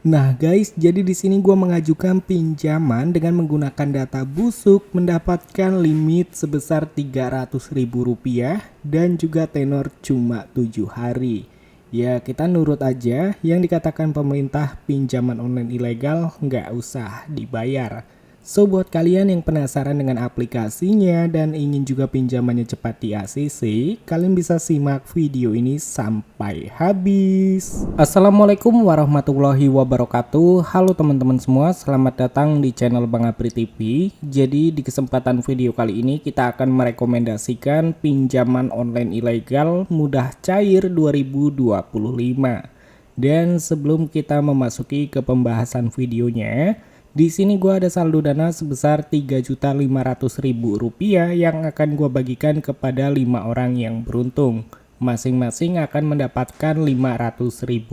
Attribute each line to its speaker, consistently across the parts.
Speaker 1: Nah guys, jadi di sini gua mengajukan pinjaman dengan menggunakan data busuk mendapatkan limit sebesar Rp300.000 dan juga tenor cuma 7 hari. Ya kita nurut aja yang dikatakan pemerintah pinjaman online ilegal nggak usah dibayar. So buat kalian yang penasaran dengan aplikasinya dan ingin juga pinjamannya cepat di ACC, kalian bisa simak video ini sampai habis. Assalamualaikum warahmatullahi wabarakatuh. Halo teman-teman semua, selamat datang di channel Bang Apri TV. Jadi di kesempatan video kali ini kita akan merekomendasikan pinjaman online ilegal mudah cair 2025. Dan sebelum kita memasuki ke pembahasan videonya, di sini gua ada saldo dana sebesar Rp3.500.000 yang akan gua bagikan kepada 5 orang yang beruntung. Masing-masing akan mendapatkan Rp500.000.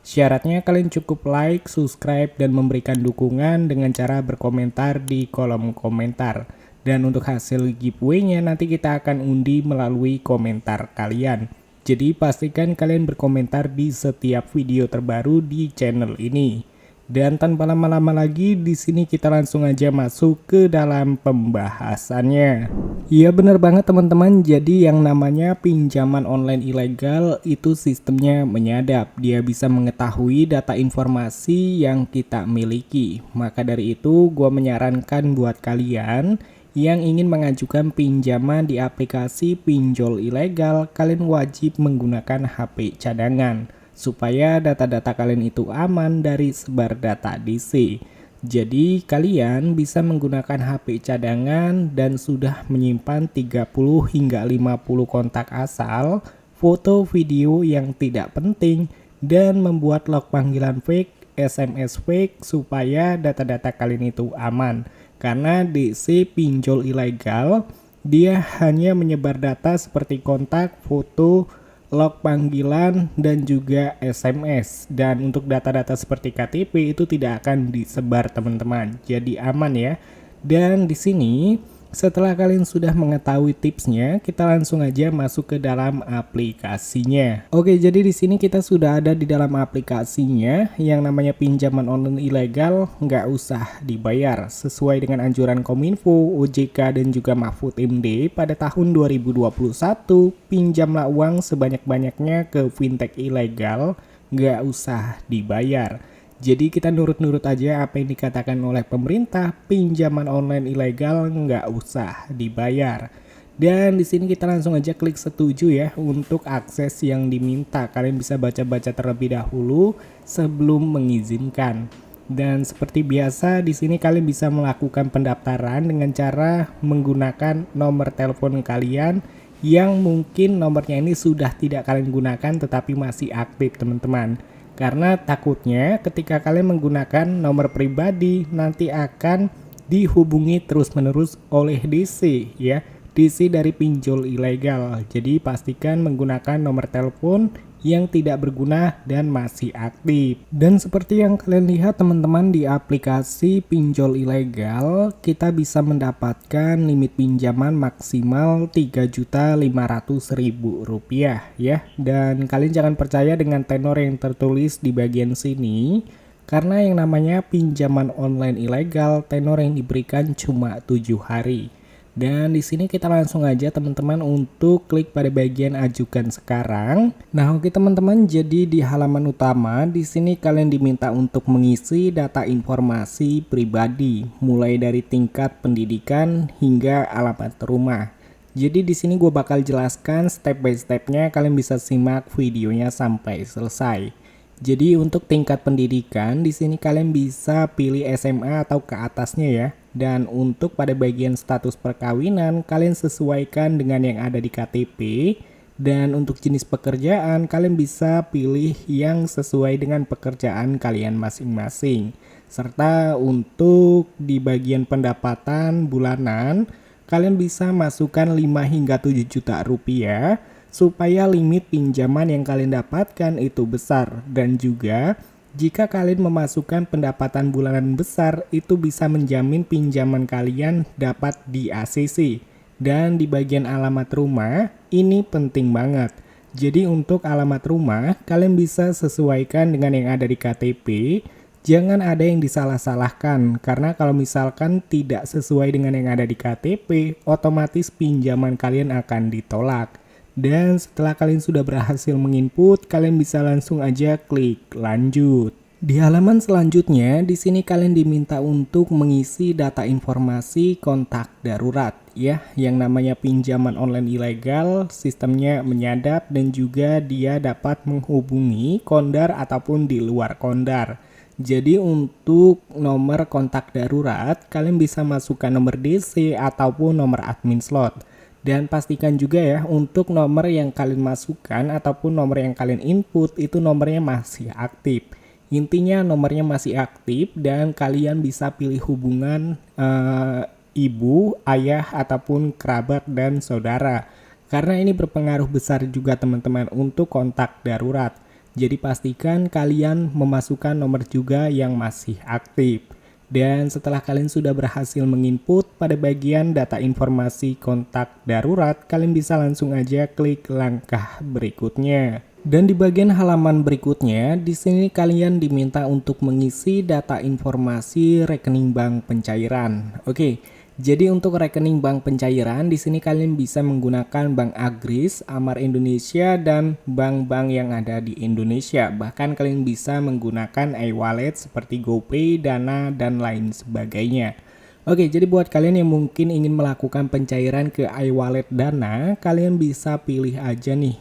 Speaker 1: Syaratnya kalian cukup like, subscribe, dan memberikan dukungan dengan cara berkomentar di kolom komentar. Dan untuk hasil giveaway-nya nanti kita akan undi melalui komentar kalian. Jadi pastikan kalian berkomentar di setiap video terbaru di channel ini. Dan tanpa lama-lama lagi, di sini kita langsung aja masuk ke dalam pembahasannya. Iya bener banget teman-teman, jadi yang namanya pinjaman online ilegal itu sistemnya menyadap. Dia bisa mengetahui data informasi yang kita miliki. Maka dari itu, gua menyarankan buat kalian yang ingin mengajukan pinjaman di aplikasi pinjol ilegal, kalian wajib menggunakan HP cadangan supaya data-data kalian itu aman dari sebar data DC. Jadi kalian bisa menggunakan HP cadangan dan sudah menyimpan 30 hingga 50 kontak asal, foto video yang tidak penting, dan membuat log panggilan fake, SMS fake supaya data-data kalian itu aman. Karena DC pinjol ilegal, dia hanya menyebar data seperti kontak, foto, log panggilan, dan juga SMS. Dan untuk data-data seperti KTP itu tidak akan disebar teman-teman. Jadi aman ya. Dan di sini setelah kalian sudah mengetahui tipsnya, kita langsung aja masuk ke dalam aplikasinya. Oke, jadi di sini kita sudah ada di dalam aplikasinya yang namanya pinjaman online ilegal nggak usah dibayar. Sesuai dengan anjuran Kominfo, OJK, dan juga Mahfud MD pada tahun 2021, pinjamlah uang sebanyak-banyaknya ke fintech ilegal, nggak usah dibayar. Jadi kita nurut-nurut aja apa yang dikatakan oleh pemerintah, pinjaman online ilegal nggak usah dibayar. Dan di sini kita langsung aja klik setuju ya untuk akses yang diminta. Kalian bisa baca-baca terlebih dahulu sebelum mengizinkan. Dan seperti biasa di sini kalian bisa melakukan pendaftaran dengan cara menggunakan nomor telepon kalian yang mungkin nomornya ini sudah tidak kalian gunakan tetapi masih aktif teman-teman. Karena takutnya ketika kalian menggunakan nomor pribadi nanti akan dihubungi terus-menerus oleh DC ya. DC dari pinjol ilegal. Jadi pastikan menggunakan nomor telepon yang tidak berguna dan masih aktif. Dan seperti yang kalian lihat teman-teman di aplikasi pinjol ilegal, kita bisa mendapatkan limit pinjaman maksimal Rp3.500.000 ya. Dan kalian jangan percaya dengan tenor yang tertulis di bagian sini, karena yang namanya pinjaman online ilegal tenor yang diberikan cuma 7 hari. Dan di sini kita langsung aja teman-teman untuk klik pada bagian ajukan sekarang. Nah, oke teman-teman, jadi di halaman utama di sini kalian diminta untuk mengisi data informasi pribadi, mulai dari tingkat pendidikan hingga alamat rumah. Jadi di sini gue bakal jelaskan step by stepnya, kalian bisa simak videonya sampai selesai. Jadi untuk tingkat pendidikan di sini kalian bisa pilih SMA atau ke atasnya ya. Dan untuk pada bagian status perkawinan kalian sesuaikan dengan yang ada di KTP. Dan untuk jenis pekerjaan kalian bisa pilih yang sesuai dengan pekerjaan kalian masing-masing. Serta untuk di bagian pendapatan bulanan kalian bisa masukkan 5 hingga 7 juta rupiah supaya limit pinjaman yang kalian dapatkan itu besar. Dan juga jika kalian memasukkan pendapatan bulanan besar, itu bisa menjamin pinjaman kalian dapat di ACC. Dan di bagian alamat rumah, ini penting banget. Jadi untuk alamat rumah, kalian bisa sesuaikan dengan yang ada di KTP. Jangan ada yang disalah-salahkan, karena kalau misalkan tidak sesuai dengan yang ada di KTP, otomatis pinjaman kalian akan ditolak. Dan setelah kalian sudah berhasil menginput, kalian bisa langsung aja klik lanjut. Di halaman selanjutnya, di sini kalian diminta untuk mengisi data informasi kontak darurat ya. Yang namanya pinjaman online ilegal, sistemnya menyadap dan juga dia dapat menghubungi kondar ataupun di luar kondar. Jadi untuk nomor kontak darurat, kalian bisa masukkan nomor DC ataupun nomor admin slot. Dan pastikan juga ya untuk nomor yang kalian masukkan ataupun nomor yang kalian input itu nomornya masih aktif. Intinya nomornya masih aktif dan kalian bisa pilih hubungan ibu, ayah, ataupun kerabat dan saudara. Karena ini berpengaruh besar juga teman-teman untuk kontak darurat. Jadi pastikan kalian memasukkan nomor juga yang masih aktif. Dan setelah kalian sudah berhasil menginput pada bagian data informasi kontak darurat, kalian bisa langsung aja klik langkah berikutnya. Dan di bagian halaman berikutnya, di sini kalian diminta untuk mengisi data informasi rekening bank pencairan. Oke, jadi untuk rekening bank pencairan, di sini kalian bisa menggunakan Bank Agris, Amar Indonesia, dan bank-bank yang ada di Indonesia. Bahkan kalian bisa menggunakan e-wallet seperti GoPay, Dana, dan lain sebagainya. Oke, jadi buat kalian yang mungkin ingin melakukan pencairan ke e-wallet Dana, kalian bisa pilih aja nih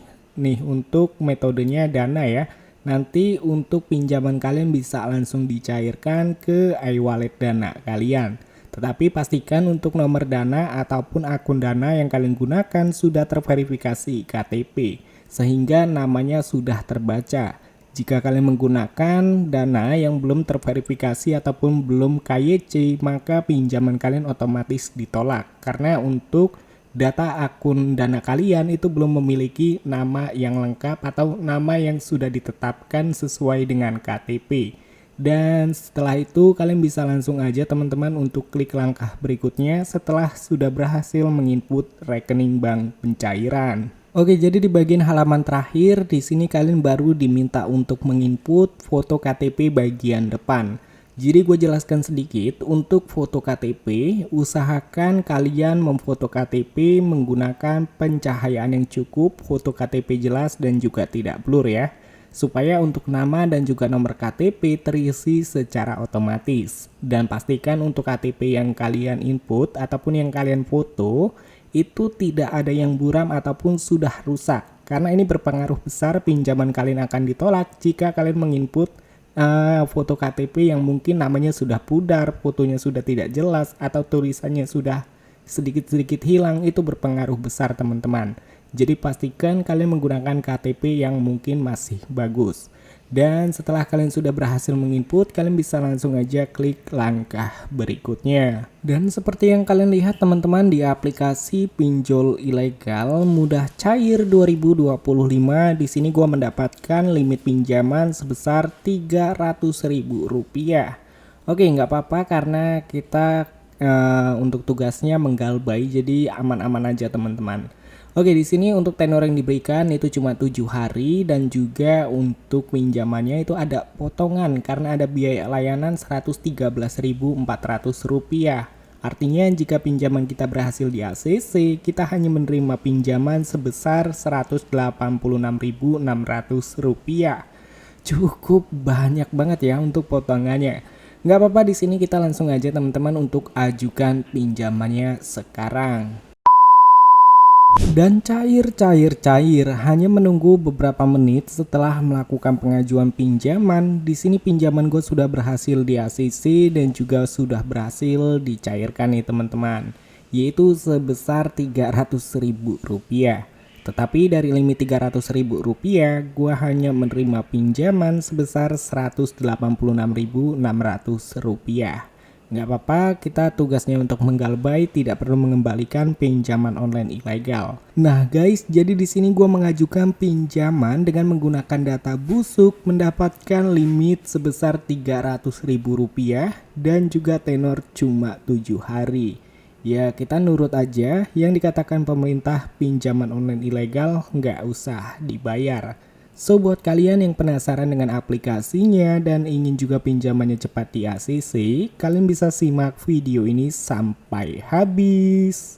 Speaker 1: untuk metodenya Dana ya. Nanti untuk pinjaman kalian bisa langsung dicairkan ke e-wallet Dana kalian. Tetapi pastikan untuk nomor Dana ataupun akun Dana yang kalian gunakan sudah terverifikasi KTP sehingga namanya sudah terbaca. Jika kalian menggunakan Dana yang belum terverifikasi ataupun belum KYC, maka pinjaman kalian otomatis ditolak karena untuk data akun Dana kalian itu belum memiliki nama yang lengkap atau nama yang sudah ditetapkan sesuai dengan KTP. Dan setelah itu kalian bisa langsung aja teman-teman untuk klik langkah berikutnya setelah sudah berhasil menginput rekening bank pencairan. Oke, jadi di bagian halaman terakhir di sini kalian baru diminta untuk menginput foto KTP bagian depan. Jadi gue jelaskan sedikit, untuk foto KTP, usahakan kalian memfoto KTP menggunakan pencahayaan yang cukup, foto KTP jelas dan juga tidak blur ya. Supaya untuk nama dan juga nomor KTP terisi secara otomatis. Dan pastikan untuk KTP yang kalian input ataupun yang kalian foto, itu tidak ada yang buram ataupun sudah rusak. Karena ini berpengaruh besar pinjaman kalian akan ditolak jika kalian menginput foto KTP yang mungkin namanya sudah pudar, fotonya sudah tidak jelas, atau tulisannya sudah sedikit-sedikit hilang. Itu berpengaruh besar teman-teman. Jadi pastikan kalian menggunakan KTP yang mungkin masih bagus. Dan setelah kalian sudah berhasil menginput, kalian bisa langsung aja klik langkah berikutnya. Dan seperti yang kalian lihat teman-teman di aplikasi pinjol ilegal mudah cair 2025, di sini gua mendapatkan limit pinjaman sebesar Rp300.000. Oke, nggak apa-apa karena kita untuk tugasnya menggalbay, jadi aman-aman aja teman-teman. Oke, di sini untuk tenor yang diberikan itu cuma 7 hari dan juga untuk pinjamannya itu ada potongan karena ada biaya layanan Rp113.400. Artinya jika pinjaman kita berhasil di ACC, kita hanya menerima pinjaman sebesar Rp186.600. Cukup banyak banget ya untuk potongannya. Nggak apa-apa, di sini kita langsung aja teman-teman untuk ajukan pinjamannya sekarang. Dan cair, hanya menunggu beberapa menit setelah melakukan pengajuan pinjaman. Di sini pinjaman gue sudah berhasil di ACC dan juga sudah berhasil dicairkan nih teman-teman, yaitu sebesar Rp300.000. Tetapi dari limit Rp300.000, gue hanya menerima pinjaman sebesar Rp186.600. Nggak apa-apa, kita tugasnya untuk menggalbay, tidak perlu mengembalikan pinjaman online ilegal. Nah guys, jadi di sini gue mengajukan pinjaman dengan menggunakan data busuk, mendapatkan limit sebesar Rp300.000 dan juga tenor cuma 7 hari. Ya kita nurut aja, yang dikatakan pemerintah pinjaman online ilegal nggak usah dibayar. So buat kalian yang penasaran dengan aplikasinya dan ingin juga pinjamannya cepat di ACC, kalian bisa simak video ini sampai habis.